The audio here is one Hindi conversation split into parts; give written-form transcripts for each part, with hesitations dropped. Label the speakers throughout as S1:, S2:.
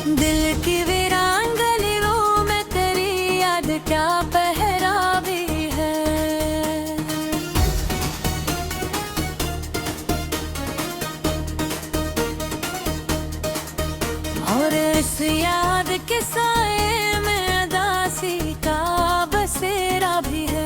S1: दिल की वीरान गलियों में तेरी याद क्या पहरावी है। और इस याद के साए में उदासी का बसेरा भी है।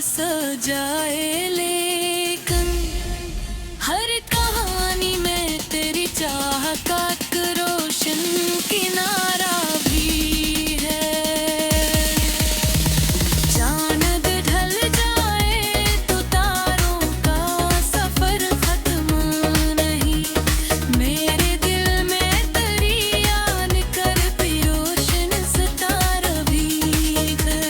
S1: सजाए लेकिन हर कहानी में तेरी चाह का एक रोशन किनारा भी है। चांद ढल जाए तो तारों का सफर खत्म नहीं। मेरे दिल में तेरी याद कर भी रोशन सितारा भी कर।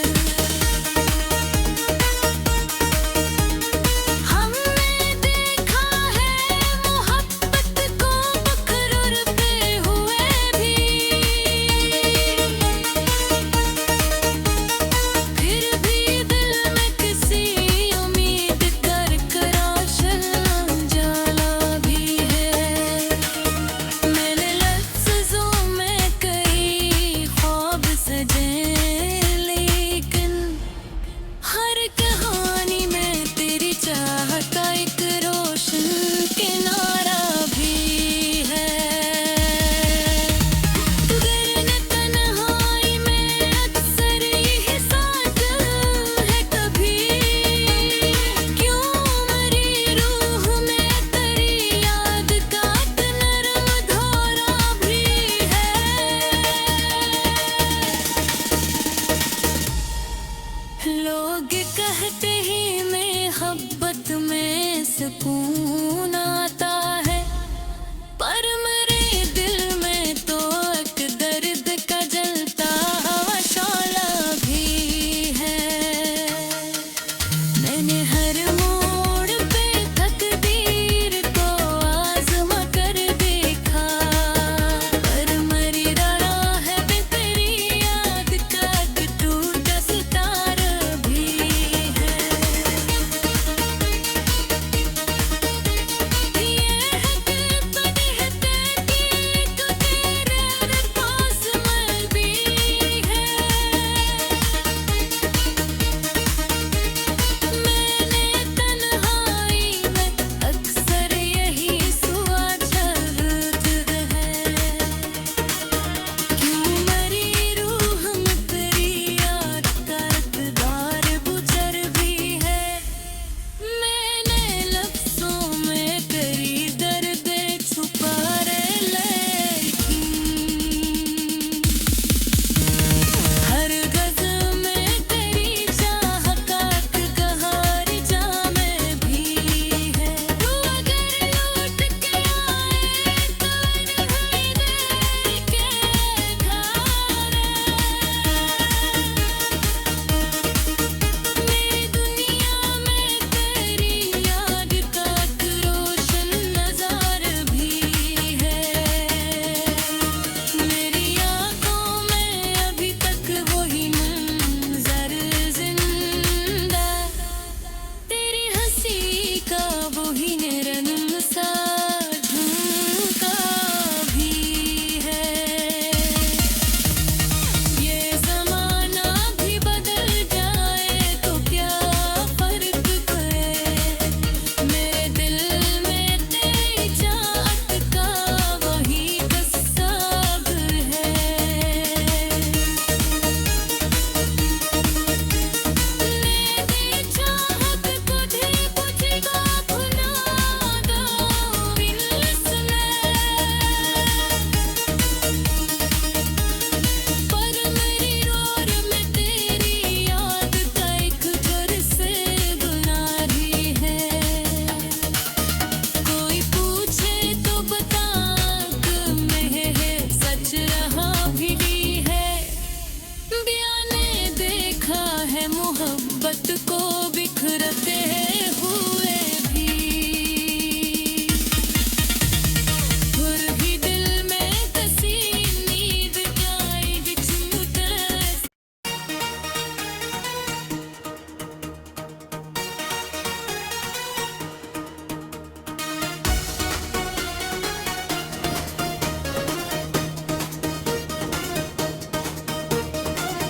S1: लोग कहते ही मोहब्बत में सुकून आता है, पर मेरे दिल में तो एक दर्द का जलता हुआ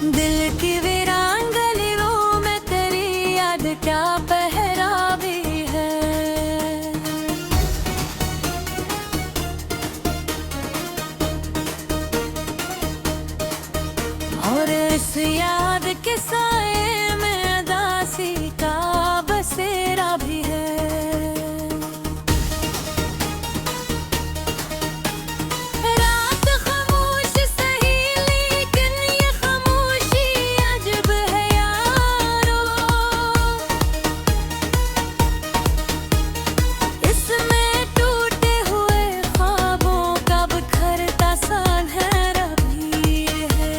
S1: दिल की वीरान गलियों में तेरी याद क्या पहरावी है। और इस याद के साए में उदासी का बसेरा भी है। रात खामोश सही लेकिन ये खामोशी अजब है यारो। इसमें टूटे हुए ख्वाबों का बिखरता सा अंधेरा भी है।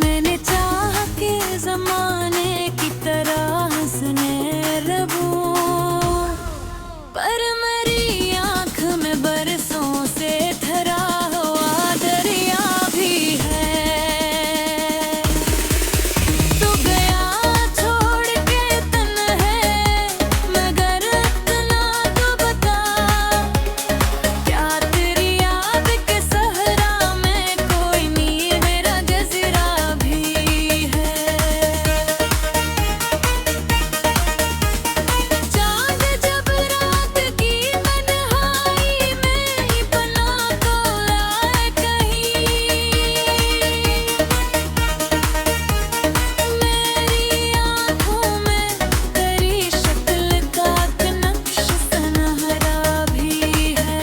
S1: मैंने चाहा कि ज़माने की तरह हंसने लगूं, पर मेरी आँख में बरसों से धरा हुआ दरिया भी है। तू गया छोड़ के तन्हे, मगर इतना तो बता, क्या तेरी याद के सहरा में कोई नीर मेरा जज़ीरा भी है। चाँद जब रात की तन्हाई में बना तो लाए कहीं, मेरी आँखों में तेरी शक्ल का एक नक्श सुनहरा भी है।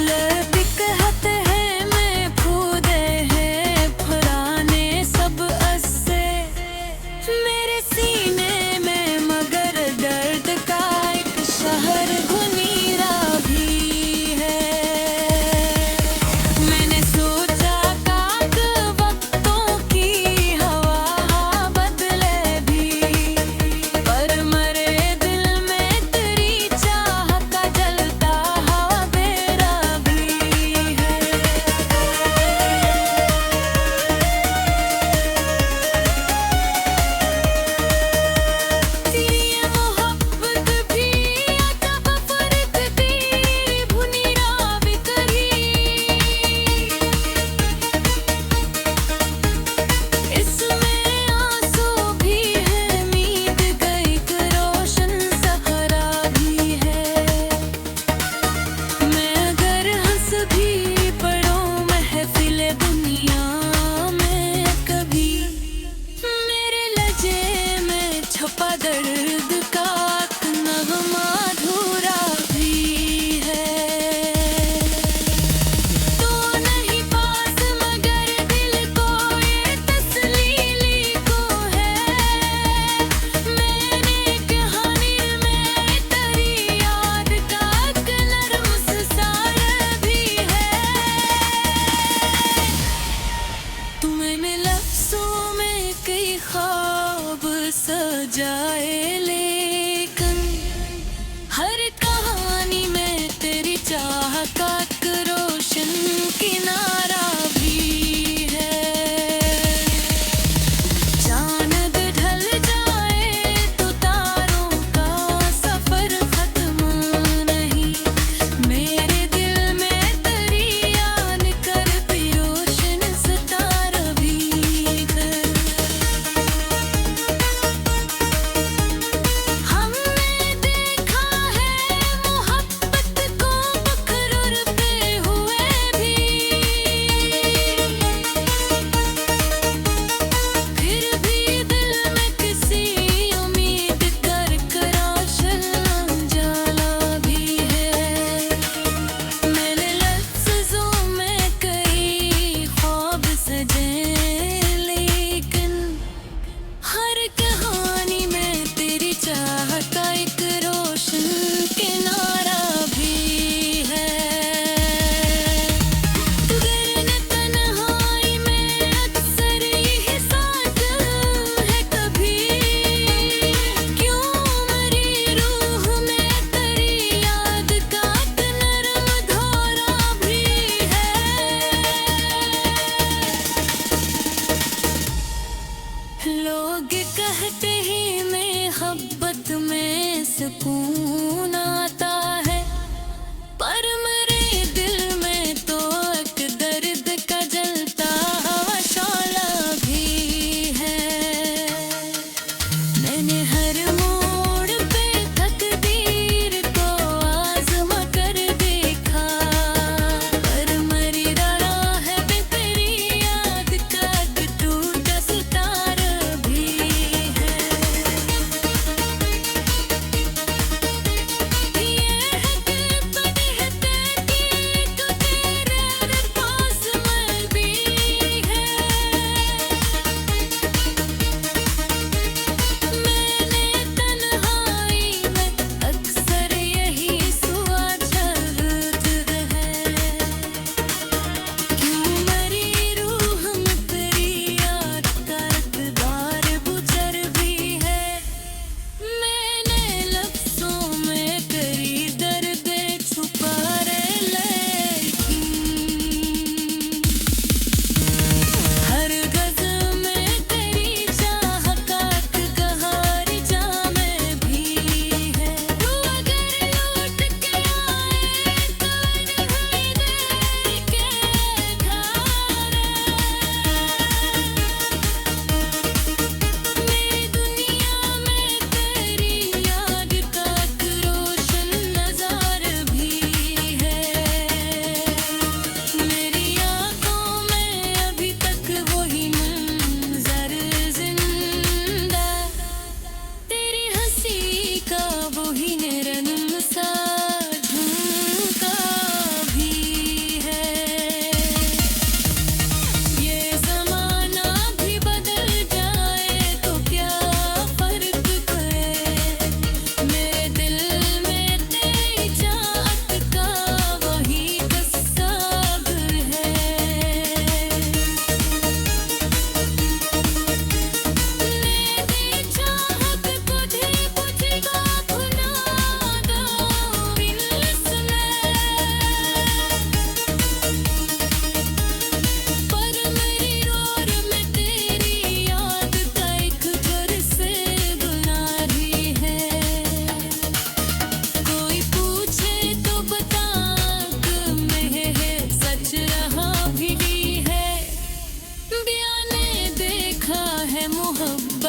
S1: लबी कहते हैं मैं खुदे हैं पुराने सब अस्से, मेरे सीने में मगर दर्द का एक शहर गुनीरा भी है। मैंने सोचा काक वक्तों की हवा बदले भी, पर मरे दिल में तेरी चाह का जलता हवा बेरा भी है। तेरी ये मोहब्बत भी अजब फर्क तेरी भुनी रावी करी। इसमें आंसू भी है, मीत गई एक रोशन सहरा भी है। मैं अगर हंस भी पढ़ूं महफिल दुनिया में कभी, मेरे लहजे में छुपा दर्द का एक नगमा अधूरा भी है। तू नहीं पास मगर दिल को ये तस्लीली को है। मैंने कहानी में तेरी याद का एक नर्म सितारा भी है। तू मैंने लफ्ज़ों में कई ख्वाब सजाए, लेकिन हर कहानी में तेरी चाह का एक रोशन किनारा भी है। चाँद ढल जाए तो तारों का सफर खत्म नहीं, मेरे दिल में तेरी याद कर भी रोशन सितारा भी कर। हमने देखा है मोहब्बत को बखरूर पे हुए भी, फिर भी दिल में किसी उम्मीद कर रोशन उजाला भी है। मेरे लफ्ज़ों में कई ख्वाब सजे, लेकिन हर कहानी में तेरी चाह का एक रोशन किनारा भी है। तू गिरने तन्हाई में अक्सर यही साथ है कभी, क्यों मेरी रूह में तेरी याद का एक नरम धोरा भी है। लोग कहते ही मोहब्बत में सुकून आता है, पर मेरे दिल में तो एक दर्द का जलता हुआ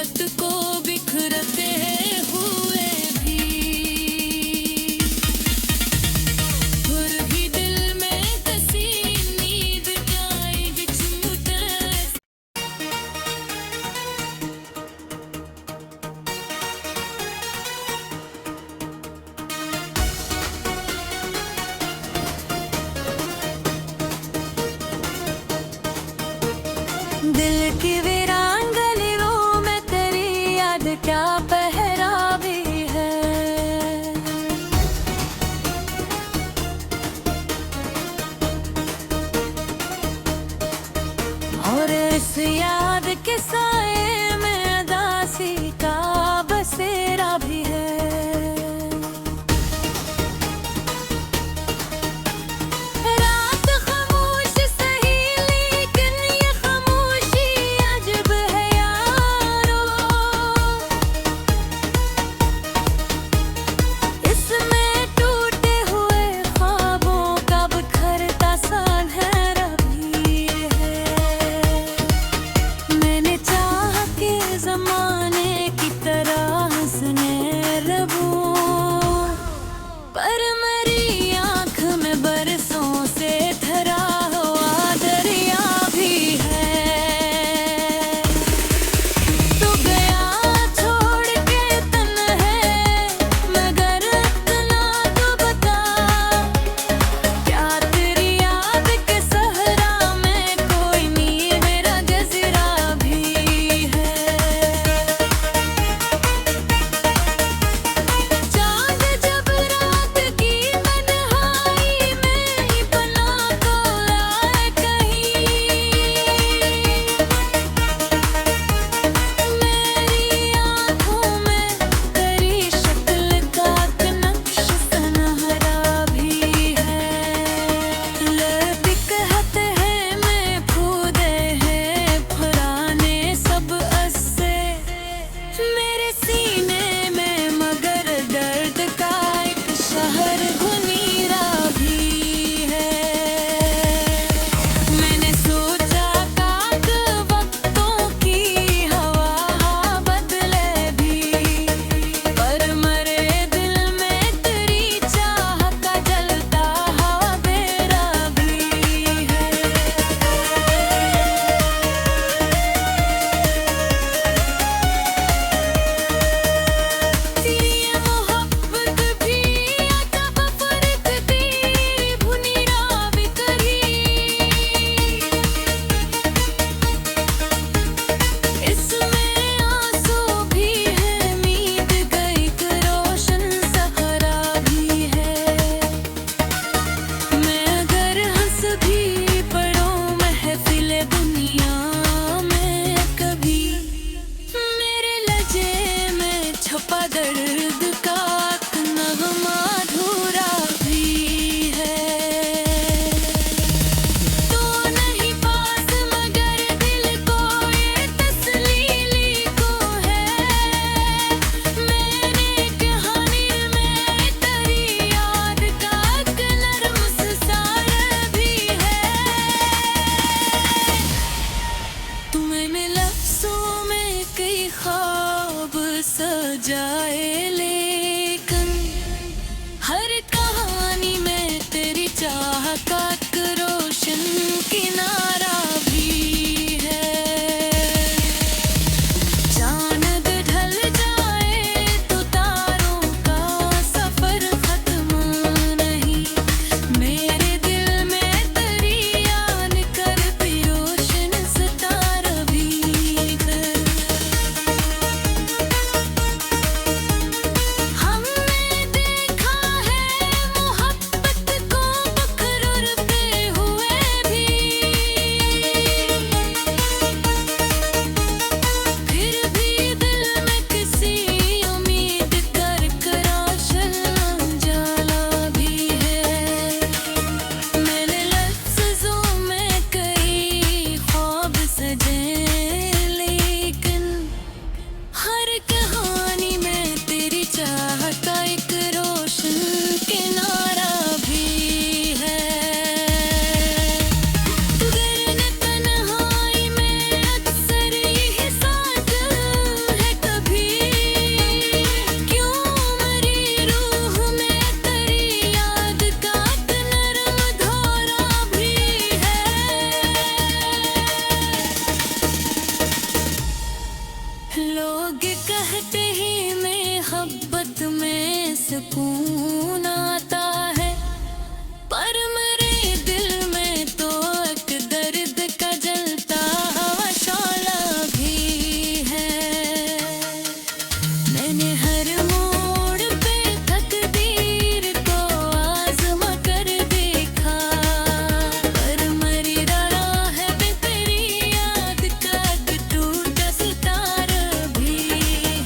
S1: मोहब्बत को बिखरते हुए भी फिर भी दिल में कसी नींद आई विच मुते दिल की वीरान गलियों में तेरी याद क्या पहरावी है। और इस याद के साए में अदासी का बसेरा भी है। रात खामोश सही लेकिन ये खामोशी अजब है यारो। इसमें टूटे हुए ख्वाबों का बिखरता सा अंधेरा भी है। मैंने चाहा कि ज़माने की तरह हंसने लगूं, पर मेरी आँख में बरसों से धरा हुआ दरिया भी है। तू गया छोड़ के तन्हे मगर इतना तो बता, क्या तेरी याद के सहरा में कोई नहीं मेरा जज़ीरा भी है। चाँद जब रात की तन्हाई में बना को लाए कहीं, मेरी आँखों में तेरी शक्ल का एक नक्श सुनहरा भी है। लबी कहते हैं मैं खुदे हैं पुराने सब अस्से मेरे सीने में, मगर दर्द का एक शहर गुनीरा भी है। मैंने सोचा काक वक्तों की हवा बदले भी, पर मरे दिल में तेरी चाह का जलता हवा बेरा भी है। तेरी मोहब्बत भी अजब फर्क तेरी भुनीरा भी करी। इसमें आंसू भी है मीत गई एक रोशन सहरा भी है। मैं अगर हंस भी पढ़ूं महफिल दुनिया में कभी, मेरे लहजे में छुपा दर्द का एक नगमा अधूरा भी है। तू नहीं पास मगर दिल को ये तस्लीली को है। मैंने कहानी में तेरी याद का एक नर्म सितारा भी है। तू मैंने लफ्ज़ों में कई ख्वाब सजाए, लेकिन हर कहानी में तेरी चाह का एक रोशन किनारा भी है। चाँद ढल जाए तो तारों का सफर खत्म नहीं, मेरे दिल में तेरी याद कर भी रोशन सितारा भी कर। में सुकून आता है, पर मेरे दिल में तो एक दर्द का जलता हुआ शोला भी है। मैंने हर मोड़ पे तकदीर को आज़मा कर देखा, पर मरी रहा है तेरी याद का एक टूटा सितारा भी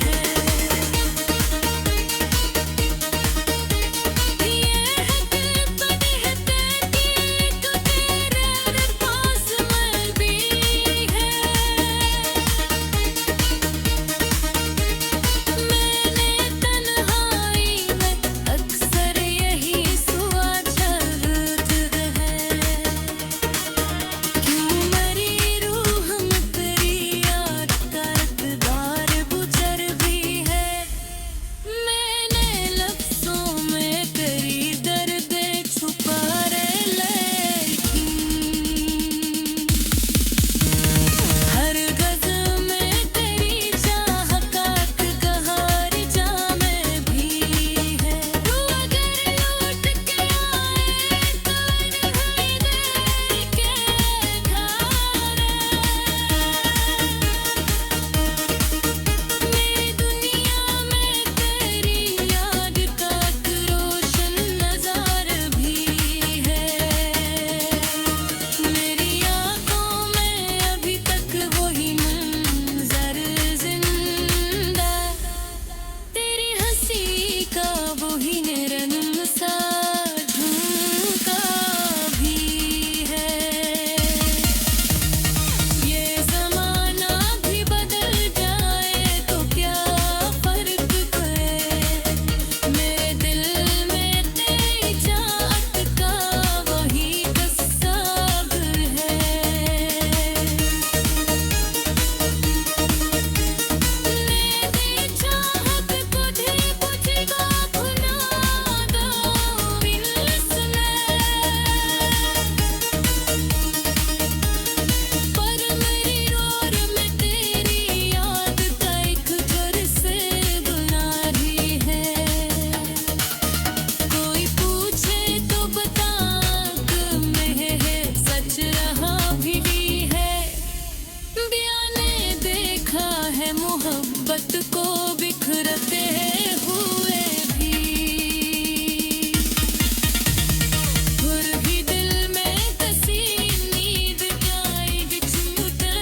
S1: है। ये है कि बड़ी है तेरी को तेरे पास मैं भी है। मैंने तन्हाई में अक्सर यही सोचा है, क्यों मेरी रूह में तेरी याद का इक़रार गुज़र भी है। मैंने लफ्ज़ों में तेरी दर्द छुपा लेकिन हर गज़ल में तेरी चाह का एक गहरी जाम भी है। तू अगर लौट के आए तो इन्हीं देर के घर मेरी दुनिया में तेरी याद का एक रोशन नज़ार भी है। मेरी आँखों में अभी तक वही मंज़र ज़िंदा, तेरी हंसी का वही निरंग सा झुमका भी है। ये ज़माना भी बदल जाए तो क्या फ़र्क है, मेरे दिल में तेरी चाहत का वही तस्साब है। मेरी चाहत बुझेगा खुदा दो इसने, पर मेरी रोर में तेरी याद का एक घर से बुनारी है। कोई पूछे तो बता कि मैं सच रहा भी है। बयाने देखा है मोहब्बत को बिखरते हुए भी, फिर भी दिल में कसी नींद जाएगी झूठे।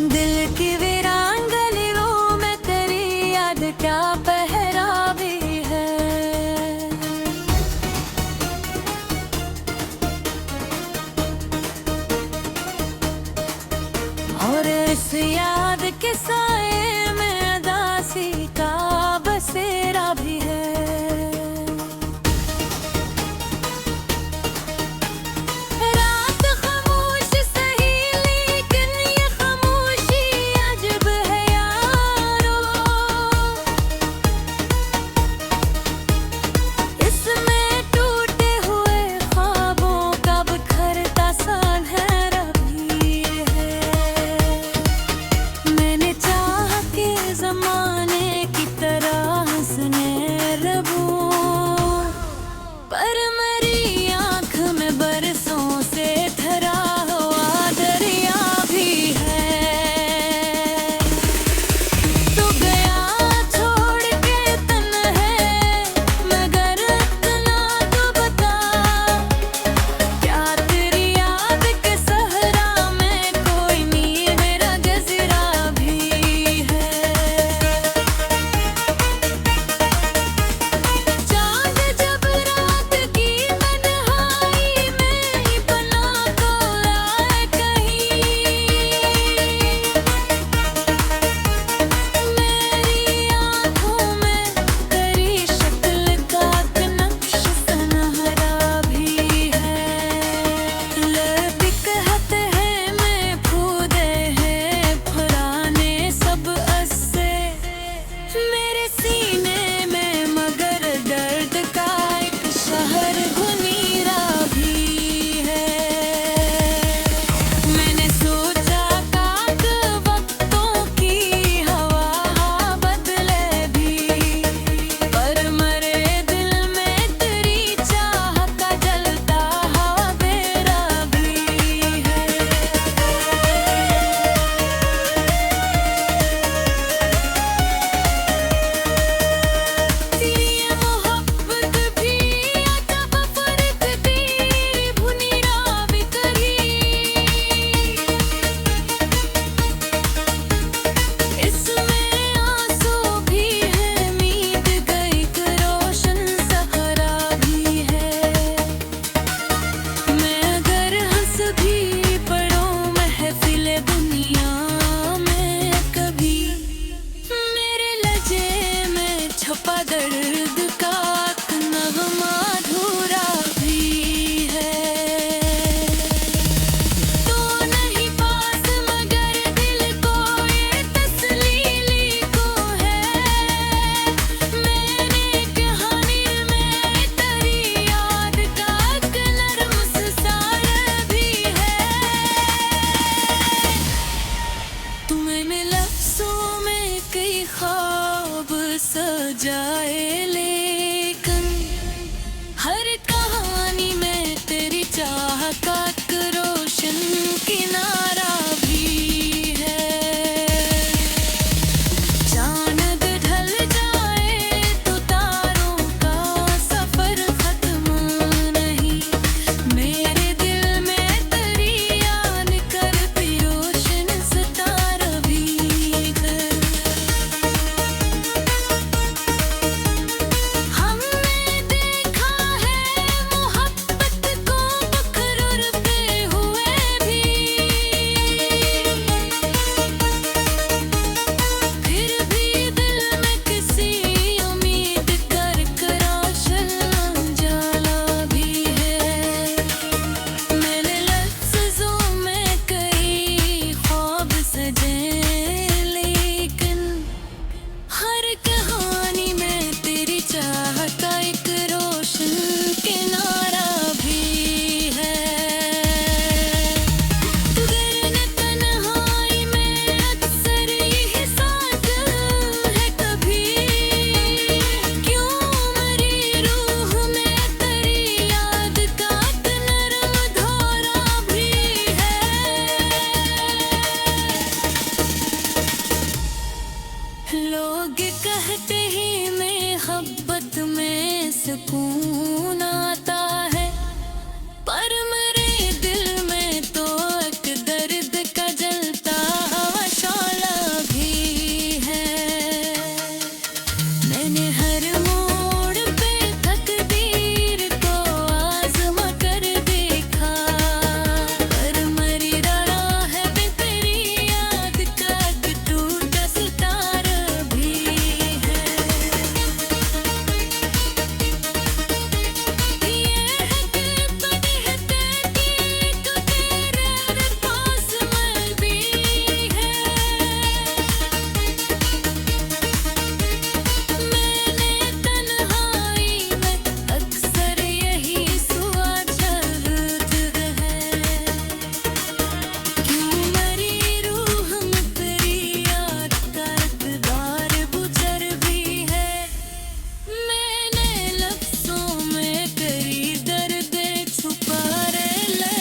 S1: दिल की वीरान गलियों में तेरी याद क्या पहरावी है। और इस याद के साए में उदासी का बसेरा भी है। रात खामोश सही लेकिन ये खामोशी अजब है यारो, इसमें टूटे हुए ख्वाबों का बिखरता सा अंधेरा भी है। मैंने चाहत तुम्हें मिला लफ्ज़ों में कई ख्वाब सजाए, लेकिन हर कहानी में तेरी चाह का एक रोशन किनारा भी है। चांद ढल जाए तो तारों का सफर खत्म नहीं, मेरे दिल में तेरी याद कर भी रोशन सितारा भी कर। हमने देखा है मोहब्बत को बखरते हुए भी, फिर भी दिल में किसी उम्मीद कर रोशन उजाला भी है। मेरे लफ्ज़ों में कई ख्वाब सजे, लेकिन हर कहानी में तेरी चाह का एक रोशन किनारा भी है। तू गिरने तन्हाई में अक्सर यही साथ है कभी, क्यों मेरी रूह में तेरी याद का एक नरम धोरा भी है। लोग कहते ही मोहब्बत में सुकून आता है, पर मेरे दिल में तो एक दर्द का जलता हुआ शोला भी है। मैंने हर मोड़ पे तकदीर को आज़मा कर देखा, पर मरी रहा है तेरी याद का एक टूटा सितारा भी है। ये है कि बड़ी है तेरी तो तेरे पास मैं भी है। मैंने तन्हाई में अक्सर यही सुआ चलत है, क्यों मेरी रूह में तेरी याद का इक़रार गुज़र भी है। मैंने लफ्ज़ों में कई दर्द छुपा लेकिन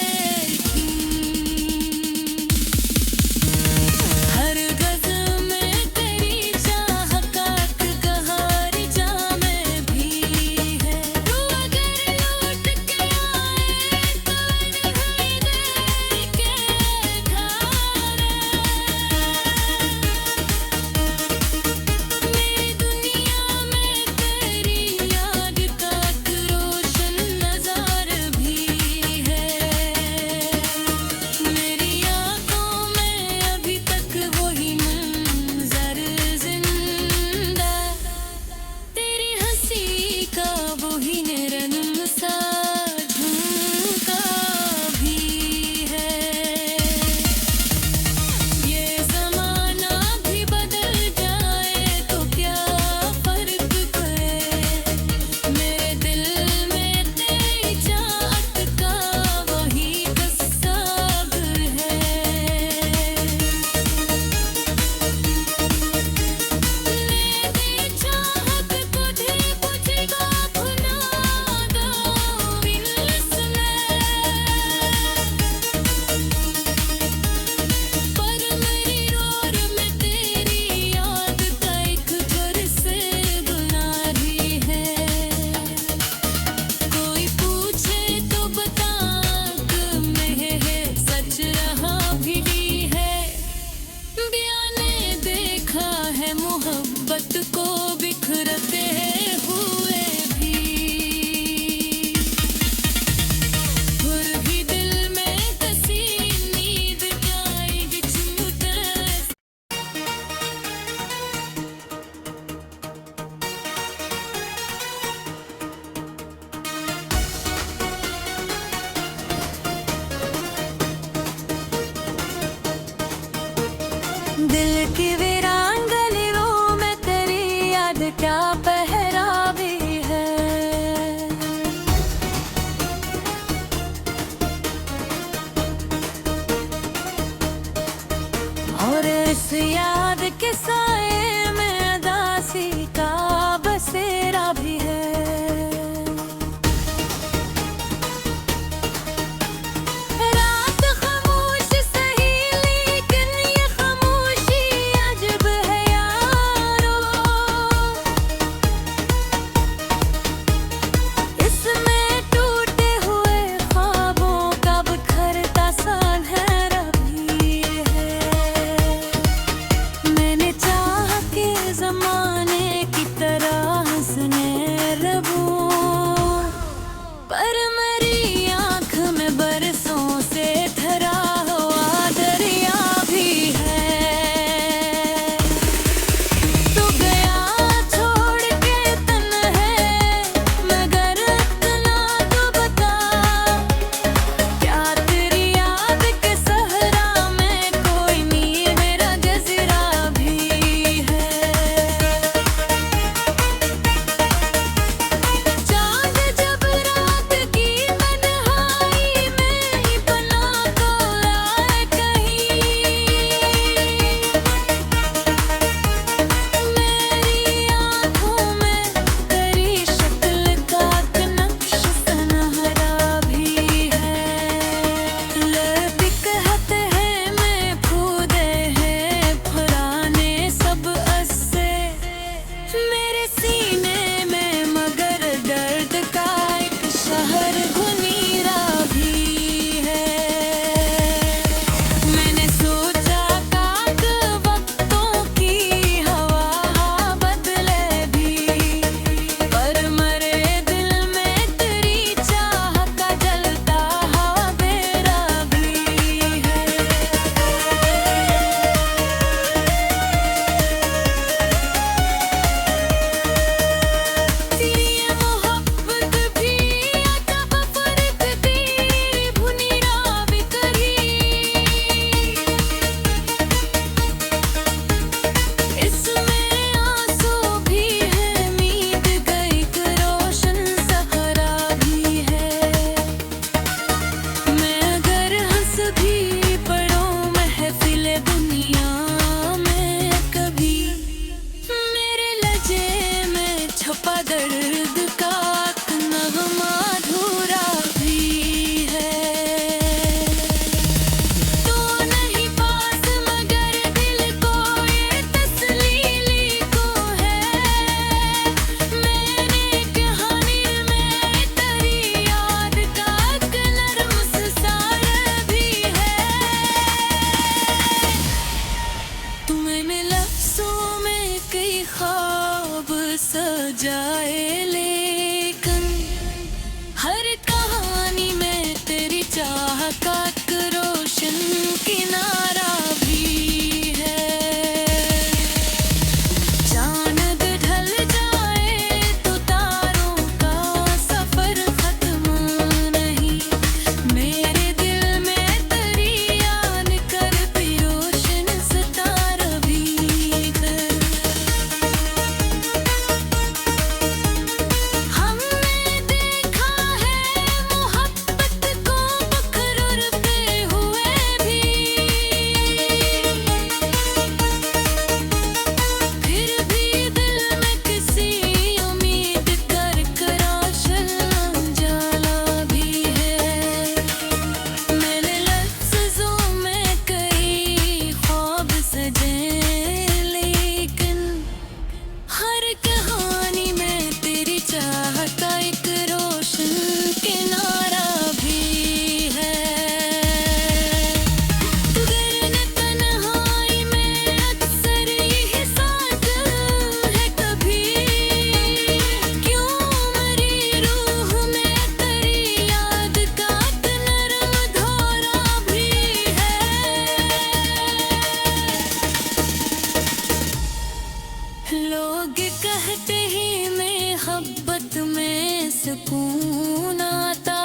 S1: हर गज़ल में तेरी चाह का एक गहरी जामे भी है। तू अगर लौट के आए तो नहीं देर के घर, मेरी दुनिया में तेरी याद का एक रोशन नज़ार भी है। मेरी आँखों में अभी तक वही मंज़र ज़िंदा, तेरी हंसी का वही निरंतर सा झुमका भी है। ये ज़माना भी बदल जाए तो क्या फ़र्क है, मेरे दिल में तेरी चाहत का वही तस्वर है। मेरी चाहत बुझेगा खुदा दो इसमें, पर मेरी रोर में तेरी याद का एक घर से गुनारी है। कोई पूछे तो बता कि मैं सच रहा भी है, बयाने देखा है मोहब्बत को बिखरते हुए भी, फिर भी दिल में कसी नींद जाएगी छूटे। दिल की वीरान गलियों में तेरी याद क्या पहरावी है। और इस याद के साए में उदासी का बसेरा भी है। रात खामोश सही लेकिन ये खामोशी अजब है यारो। इसमें टूटे हुए ख्वाबों का बिखरता सा अंधेरा भी है। मैंने चाहा कि ज़माने की तरह हंसने लगूं, पर मेरी आँख में बरसों से धरा हुआ दरिया भी है। तू गया छोड़ के तन्हे, मगर इतना तो बता, क्या तेरी याद के सहरा में कोई नहीं मेरा जज़ीरा भी है। चाँद जब रात की तन्हाई में बना तो आए कहीं, मेरी आँखों में तेरी शक्ल का एक नक्श सुनहरा भी है। लब कहते हैं मैं फूदे हैं पुराने सब अस्से मेरे सीने में, मगर दर्द का एक शहर गुनीरा भी है। मैंने सोचा काक वक्तों की हवा बदले भी, पर मरे दिल में तेरी चाह का जलता हवा बेरा भी है। तेरी ये मोहब्बत भी अजब फर्क तेरी भुनीरा भी करी। इसमें आंसू भी है, मीत गई एक रोशन सहरा भी है। मैं अगर हंस भी पढ़ूं महफिल दुनिया में कभी, मेरे लहजे में छुपा दर्द का एक नगमा अधूरा भी है। तू नहीं पास मगर दिल को ये तस्लीली को है। मैंने कहानी में तेरी याद का एक नर्म सितारा भी है। तू मैंने लफ्ज़ों में कई ख्वाब सजाए, लेकिन हर कहानी में तेरी चाह का एक रोशन किनारा भी है। चाँद ढल जाए तो तारों का सफर खत्म नहीं, मेरे दिल में तेरी याद कर भी रोशन सितारा भी कर। हमने देखा है मोहब्बत को बखरुरते हुए भी, फिर भी दिल में किसी उम्मीद कर रोशन उजाला भी है। मेरे लफ्ज़ों में कई ख्वाब सजे, लेकिन हर कहानी में तेरी चाह का एक रोशन किनारा भी है। तू गिरने तन्हाई में अक्सर यही साथ है कभी, क्यों मेरी रूह में तेरी याद का एक नरम धोरा भी है। लोग कहते ही मोहब्बत में सुकून आता